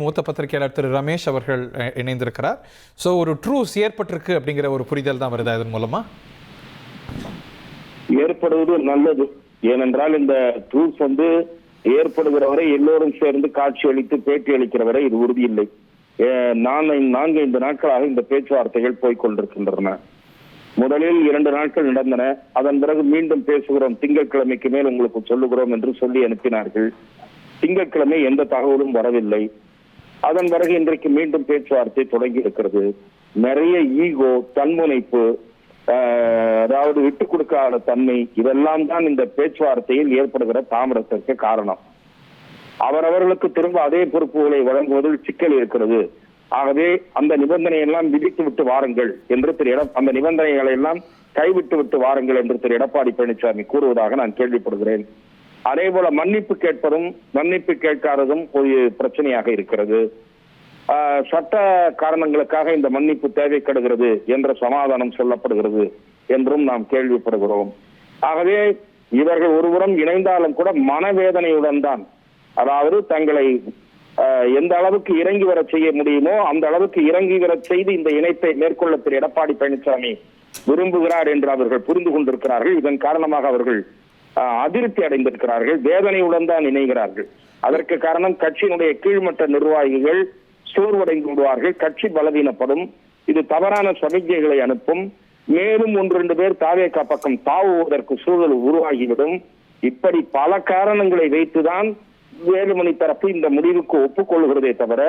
மூத்த பத்திரிகையாளர் திரு ரமேஷ் அவர்கள் இணைந்திருக்கிறார். ஸோ ஒரு ட்ரூஸ் ஏற்பட்டிருக்கு அப்படிங்கிற ஒரு புரிதல் தான் வருதா இதன் மூலமா? ஏற்படுவது நல்லது. ஏனென்றால் இந்த ட்ரூஸ் ஏற்படுகிற வரை எல்லோரும் சேர்ந்து காட்சி அளித்து பேட்டி அளிக்கிற வரை இது உறுதியில்லை. 4-5 நாட்களாக இந்த பேச்சுவார்த்தைகள் போய்கொண்டிருக்கின்றன. முதலில் 2 நாட்கள் நடந்தன. அதன் பிறகு மீண்டும் பேசுகிறோம், திங்கட்கிழமைக்கு மேல் உங்களுக்கு சொல்லுகிறோம் என்று சொல்லி அனுப்பினார்கள். திங்கட்கிழமை எந்த தகவலும் வரவில்லை. அதன் பிறகு இன்றைக்கு மீண்டும் பேச்சுவார்த்தை தொடங்கி இருக்கிறது. நிறைய ஈகோ, தன்முனைப்பு, அதாவது விட்டுக் கொடுக்காத தன்மை, இதெல்லாம் தான் இந்த பேச்சுவார்த்தையில் ஏற்படுகிற தாமதத்திற்கு காரணம். அவரவர்களுக்கு திரும்ப அதே பொறுப்புகளை வழங்குவதில் சிக்கல் இருக்கிறது. ஆகவே அந்த நிபந்தனை எல்லாம் விதித்து விட்டு வாருங்கள் என்று அந்த நிபந்தனைகளை எல்லாம் கைவிட்டு விட்டு வாருங்கள் என்று திரு எடப்பாடி பழனிசாமி கூறுவதாக நான் கேள்விப்படுகிறேன். அதே போல மன்னிப்பு கேட்பதும் மன்னிப்பு கேட்காததும் ஒரு பிரச்சனையாக இருக்கிறது. சட்ட காரணங்களுக்காக இந்த மன்னிப்பு தேவைப்படுகிறது என்ற சமாதானம் சொல்லப்படுகிறது என்றும் நாம் கேள்விப்படுகிறோம். ஆகவே இவர்கள் ஒருபுறம் இணைந்தாலும் கூட மனவேதனையுடன் தான், அதாவது தங்களை எந்த அளவுக்கு இறங்கி வர செய்ய முடியுமோ அந்த அளவுக்கு இறங்கி வர செய்து இந்த இணைப்பை மேற்கொள்ள திரு எடப்பாடி பழனிசாமி விரும்புகிறார் என்று அவர்கள் புரிந்து கொண்டிருக்கிறார்கள். இதன் காரணமாக அவர்கள் அதிருப்தி அடைந்திருக்கிறார்கள், வேதனையுடன் தான் இணைகிறார்கள். அதற்கு காரணம் கட்சியினுடைய கீழ்மட்ட நிர்வாகிகள் சோர்வடைந்து விடுவார்கள், கட்சி பலவீனப்படும், இது தவறான சமிக்ஞைகளை அனுப்பும், மேலும் 1-2 பேர் தாவேகா பக்கம் தாவுவதற்கு சூழல் உருவாகிவிடும். இப்படி பல காரணங்களை வைத்துதான் வேலுமணி தரப்பு இந்த முடிவுக்கு ஒப்புக்கொள்கிறதே தவிர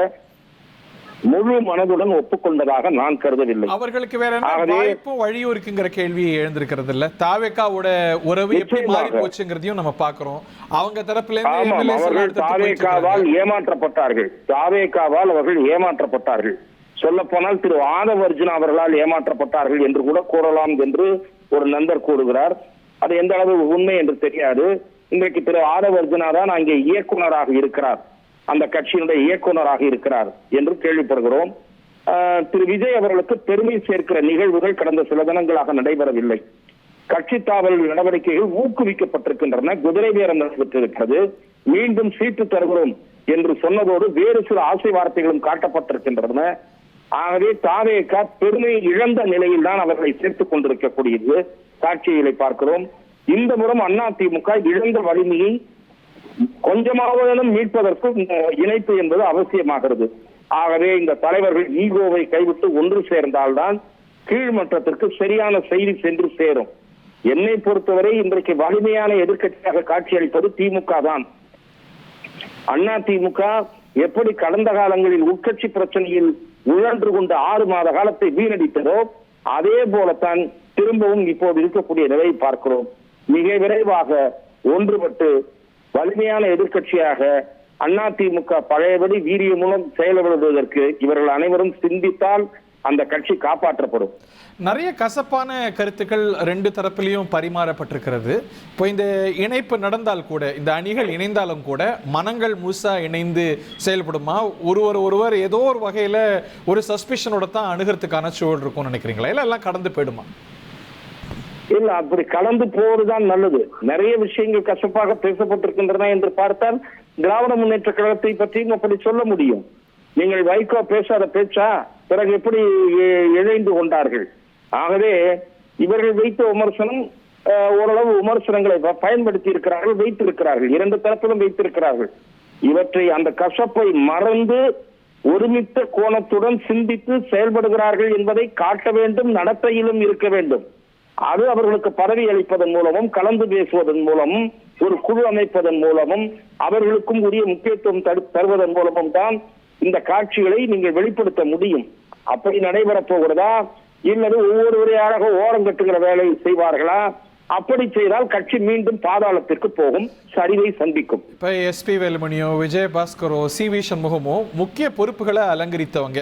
முழு மனதுடன் ஒப்புக்கொண்டதாக நான் கருதவில்லை. அவர்களுக்கு வேற வாய்ப்பும் வழியும் இருக்குங்கிற கேள்வி எழுந்திருக்கிறது இல்ல? தாவேகாவோட உறவு எப்படி மாறி போச்சுங்கிறதையும் நம்ம பாக்குறோம். அவங்க தரப்புல அவர்கள் தாவேகாவால் ஏமாற்றப்பட்டார்கள். தாவேகாவால் அவர்கள் ஏமாற்றப்பட்டார்கள். சொல்ல போனால் திரு ஆதவ அர்ஜுனா அவர்களால் ஏமாற்றப்பட்டார்கள் என்று கூட கூறலாம் என்று ஒரு நண்பர் கூறுகிறார். அது எந்த அளவு உண்மை என்று தெரியாது. இன்றைக்கு திரு ஆதவ அர்ஜுனா தான் அங்கே இயக்குநராக இருக்கிறார், அந்த கட்சியினுடைய இயக்குநராக இருக்கிறார் என்று கேள்விப்படுகிறோம். திரு விஜய் அவர்களுக்கு பெருமை சேர்க்கிற நிகழ்வுகள் கடந்த சில தினங்களாக நடைபெறவில்லை. கட்சி தாவல் நடவடிக்கைகள் ஊக்குவிக்கப்பட்டிருக்கின்றன, குதிரை பேரம் நடைபெற்றிருக்கிறது, மீண்டும் சீட்டு தருகிறோம் என்று சொன்னதோடு வேறு சில ஆசை வார்த்தைகளும் காட்டப்பட்டிருக்கின்றன. ஆகவே தாவேகா பெருமை இழந்த நிலையில் தான் அவர்களை சேர்த்துக் கொண்டிருக்கக்கூடியது காட்சிகளை பார்க்கிறோம். இந்த முறம் அதிமுக இழந்த வலிமையை கொஞ்சமாவது மீட்பதற்கு இணைப்பு என்பது அவசியமாகிறது. ஆகவே இந்த தலைவர்கள் ஈகோவை கைவிட்டு ஒன்று சேர்ந்தால்தான் கீழ்மட்டத்திற்கு சரியான செய்தி சென்று சேரும். என்னை பொறுத்தவரை இன்றைக்கு வலிமையான எதிர்க்கட்சியாக காட்சியளிப்பது திமுக தான். அதிமுக எப்படி கடந்த காலங்களில் உட்கட்சி பிரச்சனையில் உழன்று கொண்ட 6 மாத காலத்தை வீணடித்ததோ அதே போலத்தான் திரும்பவும் இப்போது இருக்கக்கூடிய நிலையை பார்க்கிறோம். மிக விரைவாக ஒன்றுபட்டு வலிமையான எதிர்க்கட்சியாக அதிமுக பழையபடி வீரிய மூலம் செயல்படுவதற்கு இவர்கள் அனைவரும் சிந்தித்தால் அந்த கட்சி காப்பாற்றப்படும். நிறைய கசப்பான கருத்துக்கள் 2 தரப்பிலையும் பரிமாறப்பட்டிருக்கிறது. இப்போ இந்த இணைப்பு நடந்தால் கூட, இந்த அணிகள் இணைந்தாலும் கூட மனங்கள் முழுசா இணைந்து செயல்படுமா? ஒருவர் ஏதோ ஒரு வகையில ஒரு சஸ்பிஷனோட தான் அணுகிறதுக்கான சூழல் இருக்கும்னு நினைக்கிறீங்களா? இல்ல எல்லாம் கடந்து போயிடுமா? இல்ல, அப்படி கலந்து போவதுதான் நல்லது. நிறைய விஷயங்கள் கசப்பாக பேசப்பட்டிருக்கின்றன என்று பார்த்தால் திராவிட முன்னேற்ற கழகத்தை பற்றியும் அப்படி சொல்ல முடியும். நீங்கள் வைகோ பேசாத பேச்சா, பிறகு எப்படி இணைந்து கொண்டார்கள்? ஆகவே இவர்கள் வைத்த விமர்சனம் ஓரளவு விமர்சனங்களை பயன்படுத்தி இருக்கிறார்கள், வைத்திருக்கிறார்கள், 2 தரப்பிலும் வைத்திருக்கிறார்கள். இவற்றை அந்த கசப்பை மறந்து ஒருமித்த கோணத்துடன் சிந்தித்து செயல்படுகிறார்கள் என்பதை காட்ட வேண்டும், நடத்தையிலும் இருக்க வேண்டும். அது அவர்களுக்கு பதவி அளிப்பதன் மூலமும், கலந்து பேசுவதன் மூலமும், ஒரு குழு அமைப்பதன் மூலமும், அவர்களுக்கும் உரிய முக்கியத்துவம் தருவதன் மூலமும் தான் இந்த காட்சிகளை நீங்கள் வெளிப்படுத்த முடியும். அப்படி நடைபெறப் போகிறதா, இல்லது ஒவ்வொருவரையாக ஓரம் கட்டுகிற வேலை செய்வார்களா? அப்படி செய்தால் கட்சி மீண்டும் பாதாளத்திற்கு போகும், சரிவை சந்திக்கும். இப்ப எஸ்பி வேலுமணியோ, விஜயபாஸ்கரோ, சி.வி. சண்முகமோ முக்கிய பொறுப்புகளை அலங்கரித்தவங்க.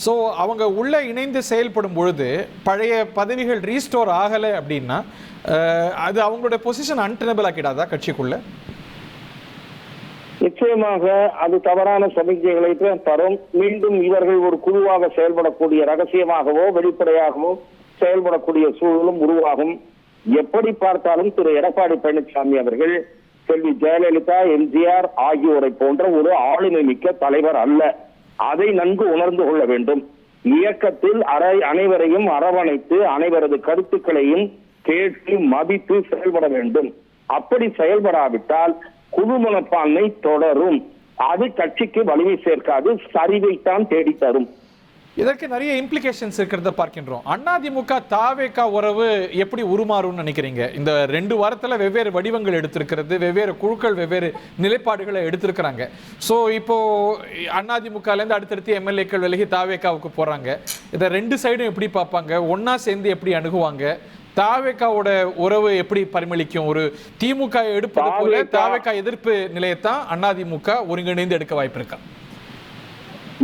ஸோ அவங்க உள்ள இணைந்து செயல்படும் பொழுது பழைய பதவிகள் ரீஸ்டோர் ஆகலை அப்படின்னா அது அவங்களுடைய பொசிஷன் அன்டெனபிள் ஆக்கிடாதா கட்சிக்குள்ள? நிச்சயமாக அது தவறான சமிக்ஞைகளை தரும். மீண்டும் இவர்கள் ஒரு குழுவாக செயல்படக்கூடிய, ரகசியமாகவோ வெளிப்படையாகவோ செயல்படக்கூடிய சூழலும் உருவாகும். எப்படி பார்த்தாலும் திரு எடப்பாடி பழனிசாமி அவர்கள் செல்வி ஜெயலலிதா, எம்ஜிஆர் ஆகியோரை போன்ற ஒரு ஆளுமை மிக்க தலைவர் அல்ல. அதை நன்கு உணர்ந்து கொள்ள வேண்டும். இயக்கத்தில் அனைவரையும் அரவணைத்து அனைவரது கருத்துக்களையும் கேட்டு மதித்து செயல்பட வேண்டும். அப்படி செயல்படாவிட்டால் குழு மனப்பான்மை தொடரும். அது கட்சிக்கு வலிமை சேர்க்காது, சரிவைத்தான் தேடி தரும். இதற்கு நிறைய இம்ப்ளிகேஷன்ஸ் இருக்கிறத பார்க்கின்றோம். அதிமுக தாவேகா உறவு எப்படி உருமாறும்னு நினைக்கிறீங்க? இந்த 2 வாரத்துல வெவ்வேறு வடிவங்கள் எடுத்திருக்கிறது, வெவ்வேறு குழுக்கள் வெவ்வேறு நிலைப்பாடுகளை எடுத்திருக்கிறாங்க. ஸோ இப்போ அதிமுகலேருந்து அடுத்தடுத்து எம்எல்ஏக்கள் விலகி தாவேகாவுக்கு போறாங்க. இதை 2 சைடும் எப்படி பார்ப்பாங்க? ஒன்னா சேர்ந்து எப்படி அணுகுவாங்க? தாவேகாவோட உறவு எப்படி பரிமளிக்கும்? ஒரு திமுக எடுப்பது போல தாவேகா எதிர்ப்பு நிலையத்தான் அதிமுக ஒருங்கிணைந்து எடுக்க வாய்ப்பு இருக்கா?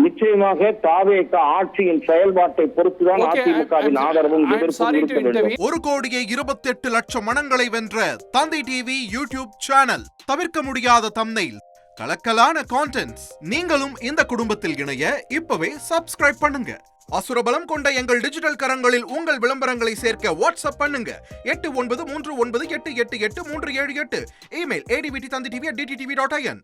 நிச்சயமாக தாவேகா ஆட்சியின் செயல்பாட்டை பொறுத்துதான் அதிமுகவின் ஆதரவும் எதிர்ப்பும் இருக்க வேண்டும். 1,28,00,000 மனங்களை வென்ற தந்தி டிவி யூடியூப் சேனல். தவிர்க்க முடியாத தம்ப்நெயில், கலக்கலான கான்டென்ட்ஸ். நீங்களும் இந்த குடும்பத்தில் இணைய இப்பவே சப்ஸ்கிரைப் பண்ணுங்க. அசுரபலம் கொண்ட எங்கள் டிஜிட்டல் கரங்களில் உங்கள் விளம்பரங்களை சேர்க்க வாட்ஸ்அப் பண்ணுங்க. 8939888838. Email advtthanditv@dttv.in.